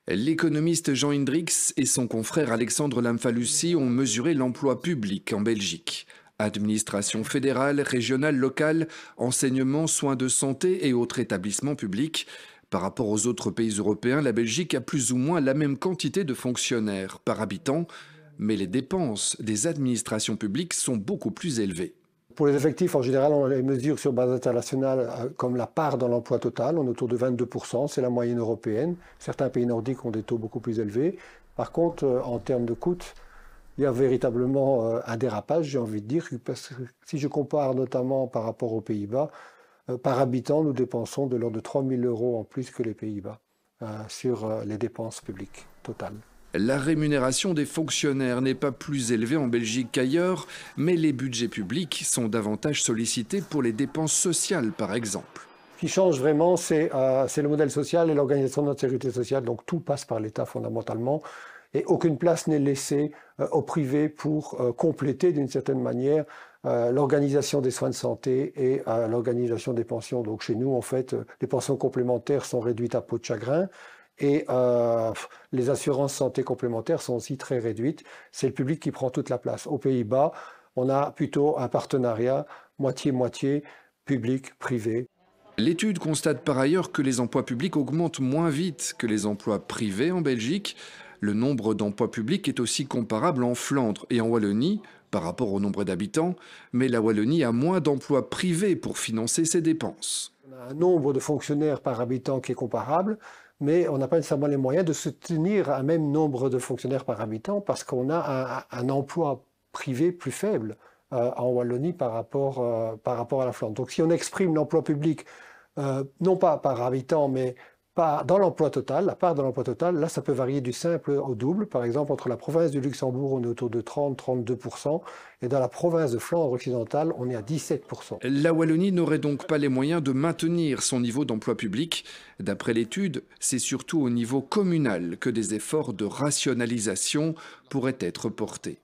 L'économiste Jean Hendricks et son confrère Alexandre Lamfalussy ont mesuré l'emploi public en Belgique. Administration fédérale, régionale, locale, enseignement, soins de santé et autres établissements publics. Par rapport aux autres pays européens, la Belgique a plus ou moins la même quantité de fonctionnaires par habitant, mais les dépenses des administrations publiques sont beaucoup plus élevées. Pour les effectifs, en général, on les mesure sur base internationale comme la part dans l'emploi total. On est autour de 22%, c'est la moyenne européenne. Certains pays nordiques ont des taux beaucoup plus élevés. Par contre, en termes de coûts, il y a véritablement un dérapage, j'ai envie de dire. Parce que si je compare notamment par rapport aux Pays-Bas, par habitant, nous dépensons de l'ordre de 3 000 € en plus que les Pays-Bas sur les dépenses publiques totales. La rémunération des fonctionnaires n'est pas plus élevée en Belgique qu'ailleurs, mais les budgets publics sont davantage sollicités pour les dépenses sociales, par exemple. Ce qui change vraiment, c'est le modèle social et l'organisation de notre sécurité sociale. Donc tout passe par l'État fondamentalement et aucune place n'est laissée au privé pour compléter d'une certaine manière l'organisation des soins de santé et l'organisation des pensions. Donc chez nous, en fait, les pensions complémentaires sont réduites à peau de chagrin. Et les assurances santé complémentaires sont aussi très réduites. C'est le public qui prend toute la place. Aux Pays-Bas, on a plutôt un partenariat moitié-moitié, public-privé. L'étude constate par ailleurs que les emplois publics augmentent moins vite que les emplois privés en Belgique. Le nombre d'emplois publics est aussi comparable en Flandre et en Wallonie par rapport au nombre d'habitants, mais la Wallonie a moins d'emplois privés pour financer ses dépenses. On a un nombre de fonctionnaires par habitant qui est comparable, mais on n'a pas nécessairement les moyens de soutenir un même nombre de fonctionnaires par habitant parce qu'on a un emploi privé plus faible en Wallonie par rapport à la Flandre. Donc si on exprime l'emploi public, non pas par habitant, mais pas dans l'emploi total, la part de l'emploi total, là ça peut varier du simple au double. Par exemple, entre la province du Luxembourg, on est autour de 30-32%, et dans la province de Flandre occidentale, on est à 17%. La Wallonie n'aurait donc pas les moyens de maintenir son niveau d'emploi public. D'après l'étude, c'est surtout au niveau communal que des efforts de rationalisation pourraient être portés.